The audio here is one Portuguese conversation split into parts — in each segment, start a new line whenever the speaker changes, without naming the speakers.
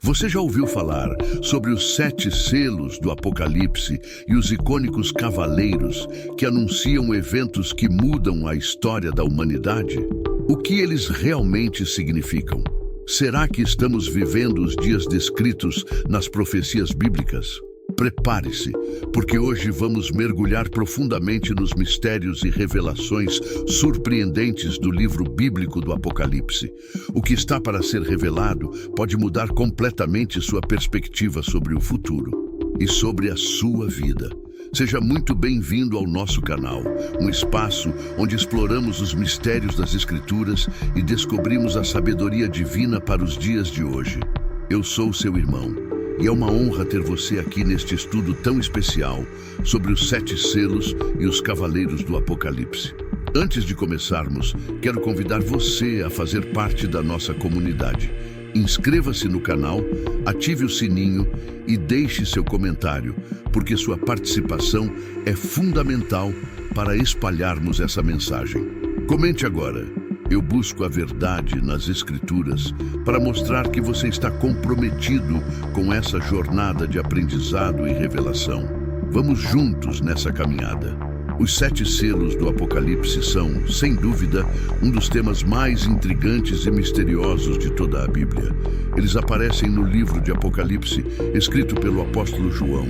Você já ouviu falar sobre os 7 selos do Apocalipse e os icônicos cavaleiros que anunciam eventos que mudam a história da humanidade? O que eles realmente significam? Será que estamos vivendo os dias descritos nas profecias bíblicas? Prepare-se, porque hoje vamos mergulhar profundamente nos mistérios e revelações surpreendentes do livro bíblico do Apocalipse. O que está para ser revelado pode mudar completamente sua perspectiva sobre o futuro e sobre a sua vida. Seja muito bem-vindo ao nosso canal, um espaço onde exploramos os mistérios das Escrituras e descobrimos a sabedoria divina para os dias de hoje. Eu sou seu irmão. E é uma honra ter você aqui neste estudo tão especial sobre os 7 selos e os cavaleiros do Apocalipse. Antes de começarmos, quero convidar você a fazer parte da nossa comunidade. Inscreva-se no canal, ative o sininho e deixe seu comentário, porque sua participação é fundamental para espalharmos essa mensagem. Comente agora. Eu busco a verdade nas Escrituras para mostrar que você está comprometido com essa jornada de aprendizado e revelação. Vamos juntos nessa caminhada. Os 7 selos do Apocalipse são, sem dúvida, um dos temas mais intrigantes e misteriosos de toda a Bíblia. Eles aparecem no livro de Apocalipse, escrito pelo apóstolo João,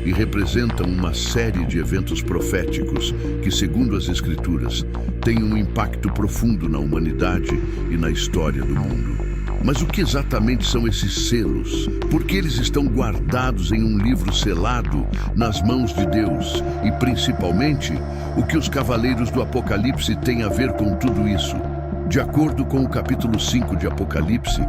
e representam uma série de eventos proféticos que, segundo as Escrituras, têm um impacto profundo na humanidade e na história do mundo. Mas o que exatamente são esses selos? Por que eles estão guardados em um livro selado nas mãos de Deus? E, principalmente, o que os cavaleiros do Apocalipse têm a ver com tudo isso? De acordo com o capítulo 5 de Apocalipse,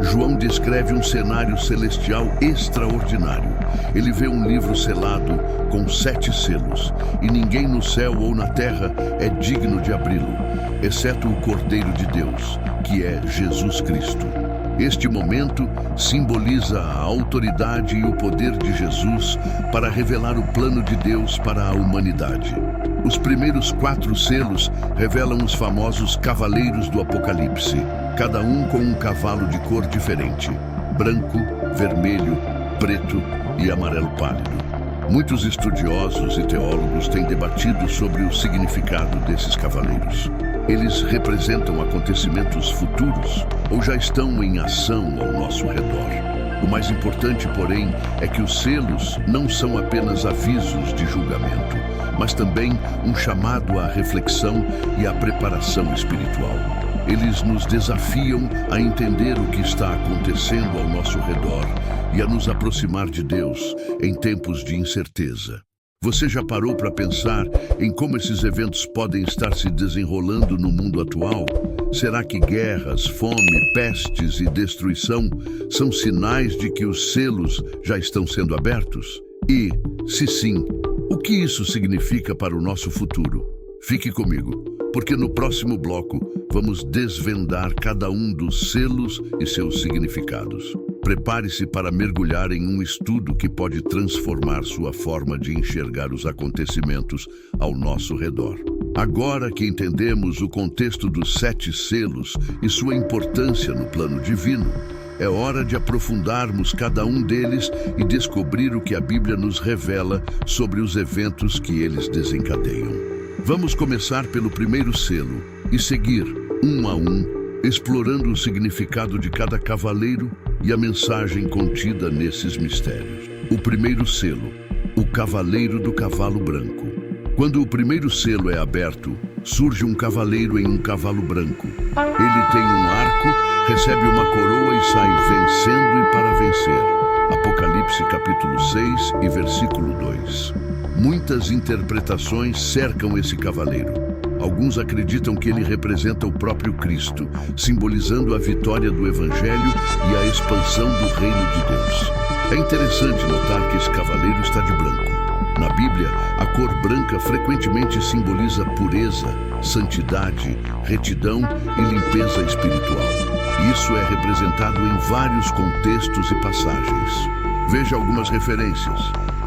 João descreve um cenário celestial extraordinário. Ele vê um livro selado com 7 selos, e ninguém no céu ou na terra é digno de abri-lo, exceto o Cordeiro de Deus, que é Jesus Cristo. Este momento simboliza a autoridade e o poder de Jesus para revelar o plano de Deus para a humanidade. Os primeiros 4 selos revelam os famosos cavaleiros do Apocalipse, cada um com um cavalo de cor diferente: branco, vermelho, preto e amarelo pálido. Muitos estudiosos e teólogos têm debatido sobre o significado desses cavaleiros. Eles representam acontecimentos futuros ou já estão em ação ao nosso redor. O mais importante, porém, é que os selos não são apenas avisos de julgamento, mas também um chamado à reflexão e à preparação espiritual. Eles nos desafiam a entender o que está acontecendo ao nosso redor e a nos aproximar de Deus em tempos de incerteza. Você já parou para pensar em como esses eventos podem estar se desenrolando no mundo atual? Será que guerras, fome, pestes e destruição são sinais de que os selos já estão sendo abertos? E, se sim, o que isso significa para o nosso futuro? Fique comigo, porque no próximo bloco vamos desvendar cada um dos selos e seus significados. Prepare-se para mergulhar em um estudo que pode transformar sua forma de enxergar os acontecimentos ao nosso redor. Agora que entendemos o contexto dos 7 selos e sua importância no plano divino, é hora de aprofundarmos cada um deles e descobrir o que a Bíblia nos revela sobre os eventos que eles desencadeiam. Vamos começar pelo primeiro selo e seguir, um a um, explorando o significado de cada cavaleiro e a mensagem contida nesses mistérios. O primeiro selo, o cavaleiro do cavalo branco. Quando o primeiro selo é aberto, surge um cavaleiro em um cavalo branco. Ele tem um arco, recebe uma coroa e sai vencendo e para vencer. Apocalipse capítulo 6 e versículo 2. Muitas interpretações cercam esse cavaleiro. Alguns acreditam que ele representa o próprio Cristo, simbolizando a vitória do Evangelho e a expansão do reino de Deus. É interessante notar que esse cavaleiro está de branco. Na Bíblia, a cor branca frequentemente simboliza pureza, santidade, retidão e limpeza espiritual. Isso é representado em vários contextos e passagens. Veja algumas referências.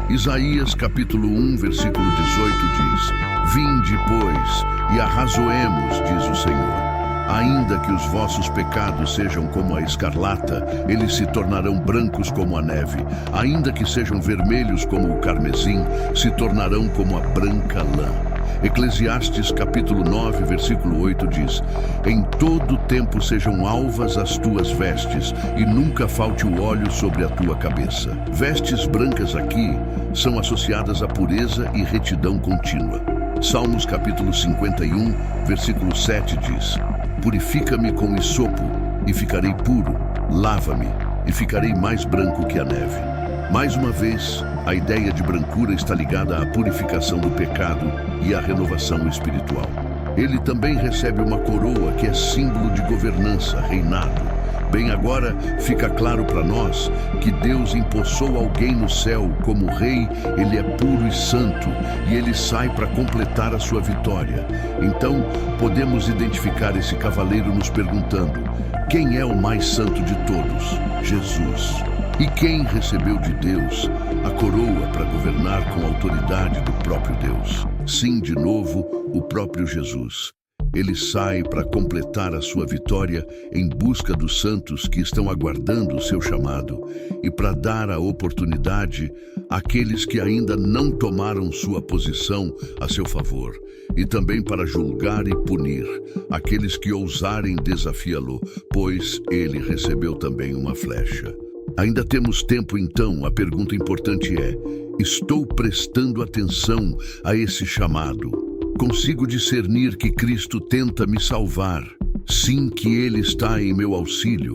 Isaías capítulo 1, versículo 18 diz: "Vinde, pois, e arrazoemos, diz o Senhor. Ainda que os vossos pecados sejam como a escarlata, eles se tornarão brancos como a neve. Ainda que sejam vermelhos como o carmesim, se tornarão como a branca lã. Eclesiastes capítulo 9, versículo 8 diz: Em todo tempo sejam alvas as tuas vestes, e nunca falte o óleo sobre a tua cabeça. Vestes brancas aqui são associadas à pureza e retidão contínua. Salmos capítulo 51, versículo 7 diz: Purifica-me com hisopo, e ficarei puro. Lava-me, e ficarei mais branco que a neve. Mais uma vez, a ideia de brancura está ligada à purificação do pecado e à renovação espiritual. Ele também recebe uma coroa que é símbolo de governança, reinado. Bem, agora fica claro para nós que Deus empossou alguém no céu como rei. Ele é puro e santo, e ele sai para completar a sua vitória. Então, podemos identificar esse cavaleiro nos perguntando: quem é o mais santo de todos? Jesus. E quem recebeu de Deus a coroa para governar com a autoridade do próprio Deus? Sim, de novo, o próprio Jesus. Ele sai para completar a sua vitória em busca dos santos que estão aguardando o seu chamado e para dar a oportunidade àqueles que ainda não tomaram sua posição a seu favor, e também para julgar e punir aqueles que ousarem desafiá-lo, pois ele recebeu também uma flecha. Ainda temos tempo, então. A pergunta importante é: estou prestando atenção a esse chamado? Consigo discernir que Cristo tenta me salvar? Sim, que Ele está em meu auxílio.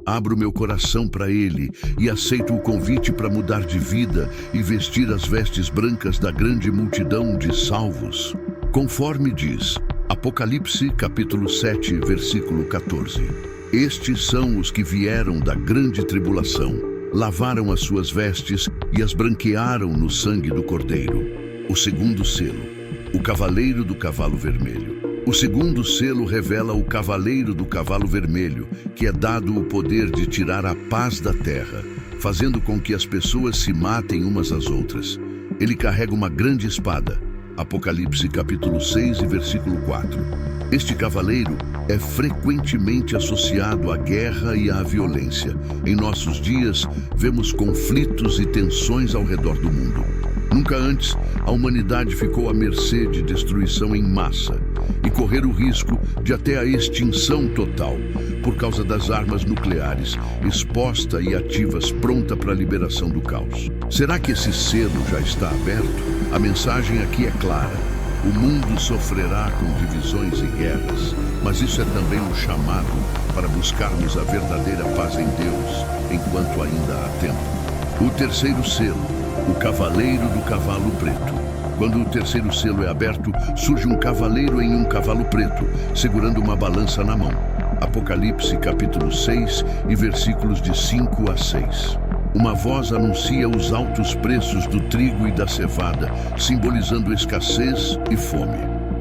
Abro meu coração para Ele e aceito o convite para mudar de vida e vestir as vestes brancas da grande multidão de salvos. Conforme diz Apocalipse capítulo 7, versículo 14. Estes são os que vieram da grande tribulação, lavaram as suas vestes e as branquearam no sangue do Cordeiro. O segundo selo, o cavaleiro do cavalo vermelho. O segundo selo revela o cavaleiro do cavalo vermelho, que é dado o poder de tirar a paz da terra, fazendo com que as pessoas se matem umas às outras. Ele carrega uma grande espada. Apocalipse capítulo 6 e versículo 4. Este cavaleiro é frequentemente associado à guerra e à violência. Em nossos dias, vemos conflitos e tensões ao redor do mundo. Nunca antes, a humanidade ficou à mercê de destruição em massa e correr o risco de até a extinção total por causa das armas nucleares, exposta e ativas, pronta para a liberação do caos. Será que esse selo já está aberto? A mensagem aqui é clara. O mundo sofrerá com divisões e guerras, mas isso é também um chamado para buscarmos a verdadeira paz em Deus, enquanto ainda há tempo. O terceiro selo, o cavaleiro do cavalo preto. Quando o terceiro selo é aberto, surge um cavaleiro em um cavalo preto, segurando uma balança na mão. Apocalipse capítulo 6 e versículos de 5 a 6. Uma voz anuncia os altos preços do trigo e da cevada, simbolizando escassez e fome.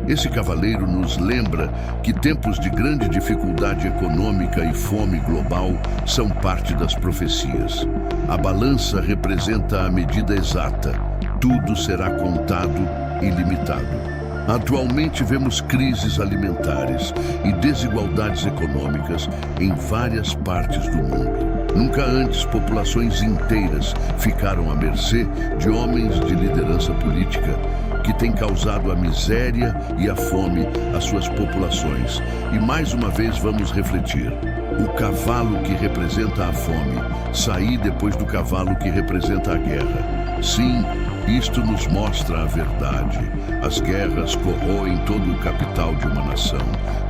Esse cavaleiro nos lembra que tempos de grande dificuldade econômica e fome global são parte das profecias. A balança representa a medida exata. Tudo será contado e limitado. Atualmente vemos crises alimentares e desigualdades econômicas em várias partes do mundo. Nunca antes populações inteiras ficaram à mercê de homens de liderança política que têm causado a miséria e a fome às suas populações. E mais uma vez vamos refletir. O cavalo que representa a fome sair depois do cavalo que representa a guerra. Sim, isto nos mostra a verdade. As guerras corroem todo o capital de uma nação,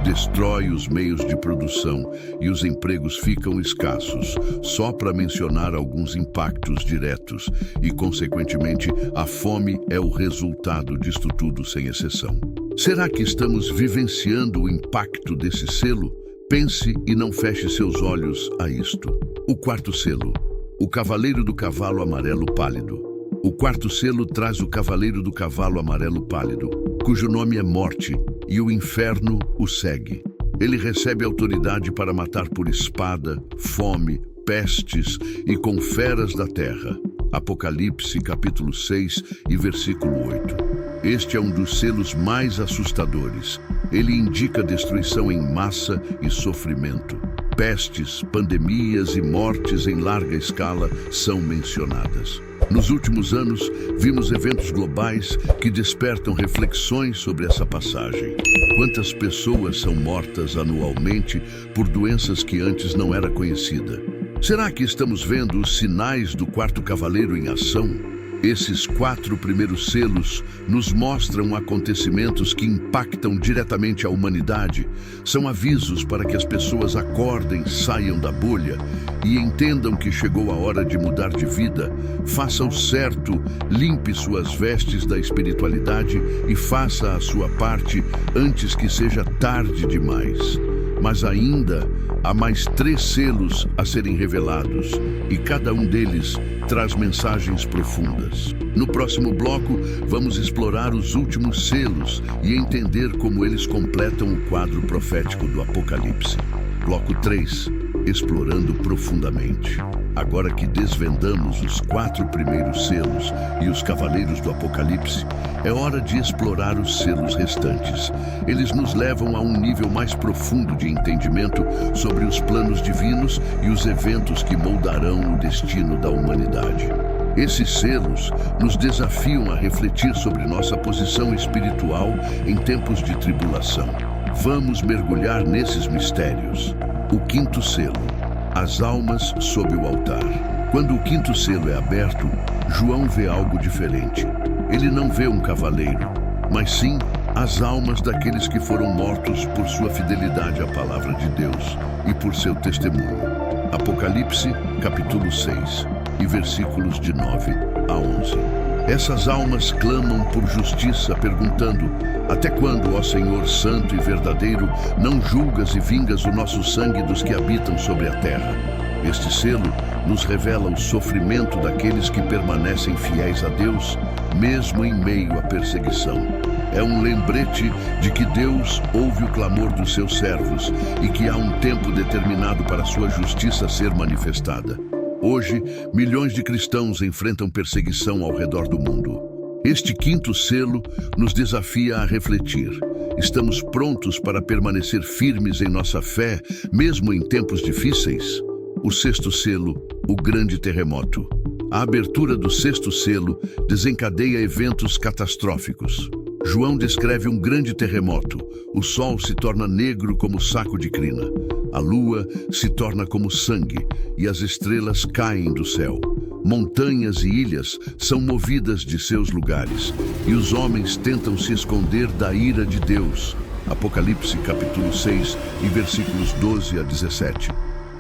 destrói os meios de produção e os empregos ficam escassos, só para mencionar alguns impactos diretos. E, consequentemente, a fome é o resultado disto tudo, sem exceção. Será que estamos vivenciando o impacto desse selo? Pense e não feche seus olhos a isto. O quarto selo, o cavaleiro do cavalo amarelo pálido. O quarto selo traz o cavaleiro do cavalo amarelo pálido, cujo nome é Morte, e o inferno o segue. Ele recebe autoridade para matar por espada, fome, pestes e com feras da terra. Apocalipse capítulo 6 e versículo 8. Este é um dos selos mais assustadores. Ele indica destruição em massa e sofrimento. Pestes, pandemias e mortes em larga escala são mencionadas. Nos últimos anos, vimos eventos globais que despertam reflexões sobre essa passagem. Quantas pessoas são mortas anualmente por doenças que antes não era conhecida? Será que estamos vendo os sinais do quarto cavaleiro em ação? Esses 4 primeiros selos nos mostram acontecimentos que impactam diretamente a humanidade. São avisos para que as pessoas acordem, saiam da bolha e entendam que chegou a hora de mudar de vida. Faça o certo, limpe suas vestes da espiritualidade e faça a sua parte antes que seja tarde demais. Mas ainda há mais 3 selos a serem revelados e cada um deles traz mensagens profundas. No próximo bloco, vamos explorar os últimos selos e entender como eles completam o quadro profético do Apocalipse. Bloco 3, explorando profundamente. Agora que desvendamos os 4 primeiros selos e os cavaleiros do Apocalipse, é hora de explorar os selos restantes. Eles nos levam a um nível mais profundo de entendimento sobre os planos divinos e os eventos que moldarão o destino da humanidade. Esses selos nos desafiam a refletir sobre nossa posição espiritual em tempos de tribulação. Vamos mergulhar nesses mistérios. O 5º selo. As almas sob o altar. Quando o 5º selo é aberto, João vê algo diferente. Ele não vê um cavaleiro, mas sim as almas daqueles que foram mortos por sua fidelidade à palavra de Deus e por seu testemunho. Apocalipse, capítulo 6, e versículos de 9 a 11. Essas almas clamam por justiça, perguntando: até quando, ó Senhor santo e verdadeiro, não julgas e vingas o nosso sangue dos que habitam sobre a terra? Este selo nos revela o sofrimento daqueles que permanecem fiéis a Deus, mesmo em meio à perseguição. É um lembrete de que Deus ouve o clamor dos seus servos e que há um tempo determinado para sua justiça ser manifestada. Hoje, milhões de cristãos enfrentam perseguição ao redor do mundo. Este 5º selo nos desafia a refletir. Estamos prontos para permanecer firmes em nossa fé, mesmo em tempos difíceis? O 6º selo, o grande terremoto. A abertura do 6º selo desencadeia eventos catastróficos. João descreve um grande terremoto. O sol se torna negro como saco de crina. A lua se torna como sangue e as estrelas caem do céu. Montanhas e ilhas são movidas de seus lugares e os homens tentam se esconder da ira de Deus. Apocalipse capítulo 6 e versículos 12 a 17.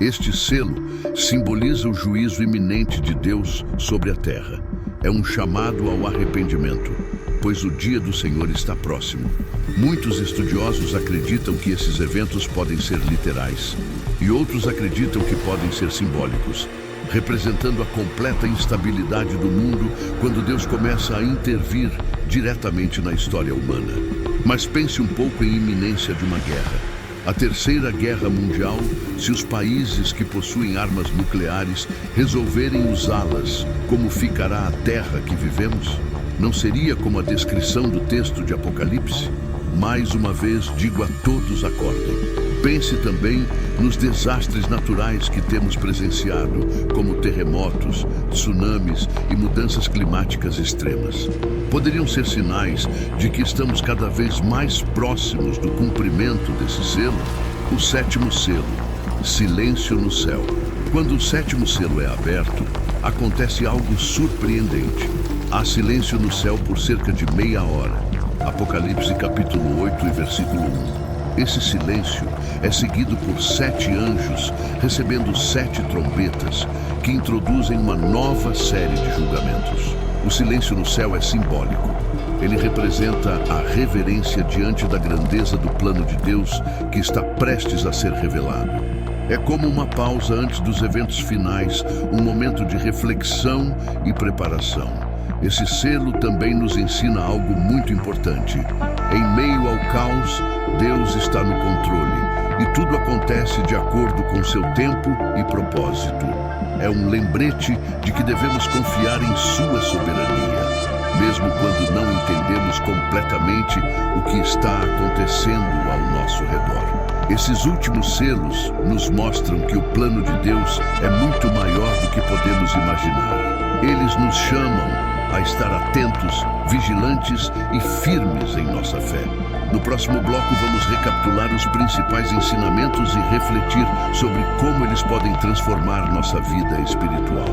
Este selo simboliza o juízo iminente de Deus sobre a terra. É um chamado ao arrependimento, pois o dia do Senhor está próximo. Muitos estudiosos acreditam que esses eventos podem ser literais e outros acreditam que podem ser simbólicos, representando a completa instabilidade do mundo quando Deus começa a intervir diretamente na história humana. Mas pense um pouco em iminência de uma guerra. A Terceira Guerra Mundial, se os países que possuem armas nucleares resolverem usá-las, como ficará a terra que vivemos? Não seria como a descrição do texto de Apocalipse? Mais uma vez digo a todos: acordem. Pense também nos desastres naturais que temos presenciado, como terremotos, tsunamis e mudanças climáticas extremas. Poderiam ser sinais de que estamos cada vez mais próximos do cumprimento desse selo? O 7º selo, silêncio no céu. Quando o 7º selo é aberto, acontece algo surpreendente. Há silêncio no céu por cerca de meia hora. Apocalipse capítulo 8 e versículo 1. Esse silêncio é seguido por 7 anjos recebendo 7 trombetas que introduzem uma nova série de julgamentos. O silêncio no céu é simbólico. Ele representa a reverência diante da grandeza do plano de Deus que está prestes a ser revelado. É como uma pausa antes dos eventos finais, um momento de reflexão e preparação. Esse selo também nos ensina algo muito importante. Em meio ao caos, Deus está no controle e tudo acontece de acordo com seu tempo e propósito. É um lembrete de que devemos confiar em sua soberania. mesmo quando não entendemos completamente o que está acontecendo ao nosso redor. Esses últimos selos nos mostram que o plano de Deus é muito maior do que podemos imaginar. Eles nos chamam a estar atentos, vigilantes e firmes em nossa fé. No próximo bloco vamos recapitular os principais ensinamentos e refletir sobre como eles podem transformar nossa vida espiritual.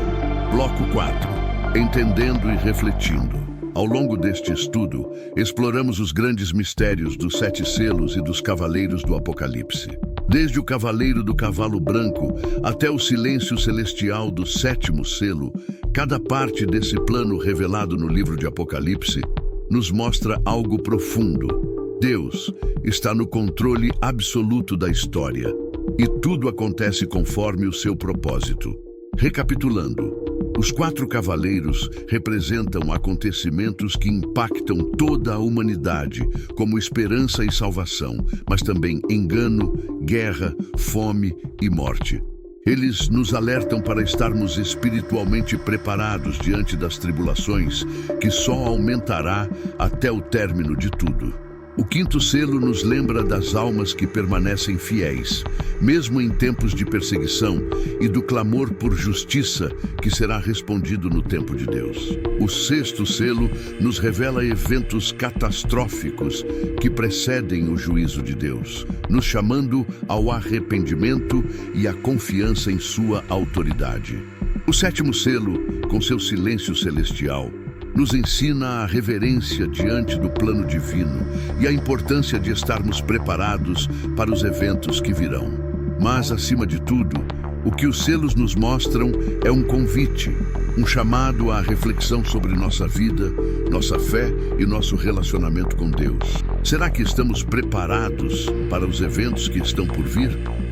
Bloco 4. Entendendo e refletindo. Ao longo deste estudo, exploramos os grandes mistérios dos 7 selos e dos cavaleiros do Apocalipse. Desde o cavaleiro do cavalo branco até o silêncio celestial do 7º selo, cada parte desse plano revelado no livro de Apocalipse nos mostra algo profundo. Deus está no controle absoluto da história e tudo acontece conforme o seu propósito. Recapitulando, os 4 cavaleiros representam acontecimentos que impactam toda a humanidade, como esperança e salvação, mas também engano, guerra, fome e morte. Eles nos alertam para estarmos espiritualmente preparados diante das tribulações, que só aumentará até o término de tudo. O 5º selo nos lembra das almas que permanecem fiéis, mesmo em tempos de perseguição, e do clamor por justiça que será respondido no tempo de Deus. O 6º selo nos revela eventos catastróficos que precedem o juízo de Deus, nos chamando ao arrependimento e à confiança em sua autoridade. O 7º selo, com seu silêncio celestial, nos ensina a reverência diante do plano divino e a importância de estarmos preparados para os eventos que virão. Mas, acima de tudo, o que os selos nos mostram é um convite, um chamado à reflexão sobre nossa vida, nossa fé e nosso relacionamento com Deus. Será que estamos preparados para os eventos que estão por vir?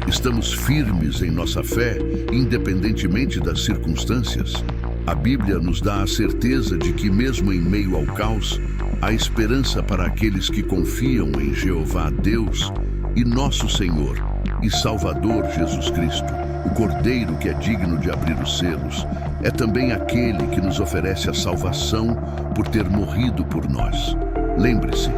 Estamos firmes em nossa fé, independentemente das circunstâncias? A Bíblia nos dá a certeza de que, mesmo em meio ao caos, há esperança para aqueles que confiam em Jeová Deus e nosso Senhor e Salvador Jesus Cristo, o Cordeiro que é digno de abrir os selos. É também aquele que nos oferece a salvação por ter morrido por nós. Lembre-se,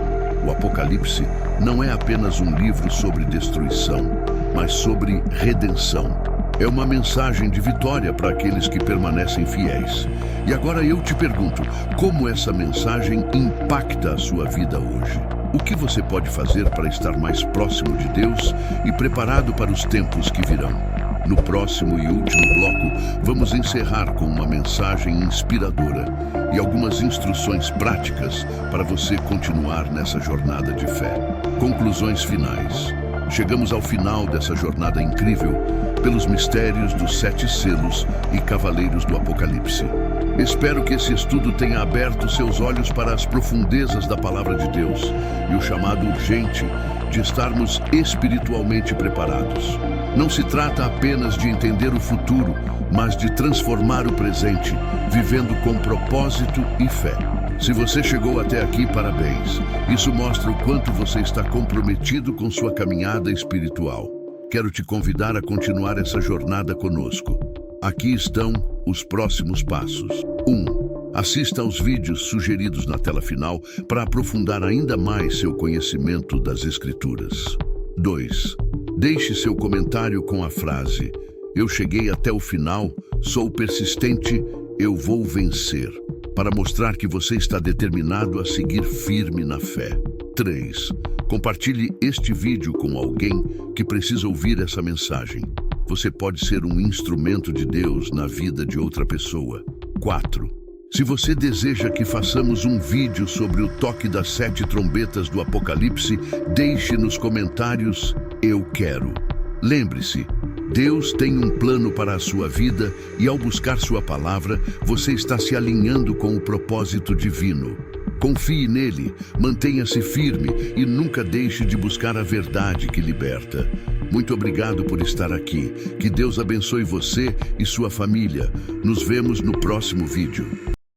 o Apocalipse não é apenas um livro sobre destruição, mas sobre redenção. É uma mensagem de vitória para aqueles que permanecem fiéis. E agora eu te pergunto, como essa mensagem impacta a sua vida hoje? O que você pode fazer para estar mais próximo de Deus e preparado para os tempos que virão? No próximo e último bloco, vamos encerrar com uma mensagem inspiradora e algumas instruções práticas para você continuar nessa jornada de fé. Conclusões finais. Chegamos ao final dessa jornada incrível pelos mistérios dos 7 selos e cavaleiros do Apocalipse. Espero que esse estudo tenha aberto seus olhos para as profundezas da Palavra de Deus e o chamado urgente de estarmos espiritualmente preparados. Não se trata apenas de entender o futuro, mas de transformar o presente, vivendo com propósito e fé. Se você chegou até aqui, parabéns. Isso mostra o quanto você está comprometido com sua caminhada espiritual. Quero te convidar a continuar essa jornada conosco. Aqui estão os próximos passos. 1. Assista aos vídeos sugeridos na tela final para aprofundar ainda mais seu conhecimento das Escrituras. 2. Deixe seu comentário com a frase: "Eu cheguei até o final, sou persistente, eu vou vencer", para mostrar que você está determinado a seguir firme na fé. 3. Compartilhe este vídeo com alguém que precisa ouvir essa mensagem. Você pode ser um instrumento de Deus na vida de outra pessoa. 4. Se você deseja que façamos um vídeo sobre o toque das 7 trombetas do Apocalipse, deixe nos comentários "Eu quero". Lembre-se, Deus tem um plano para a sua vida e, ao buscar sua palavra, você está se alinhando com o propósito divino. Confie nele, mantenha-se firme e nunca deixe de buscar a verdade que liberta. Muito obrigado por estar aqui. Que Deus abençoe você e sua família. Nos vemos no próximo vídeo.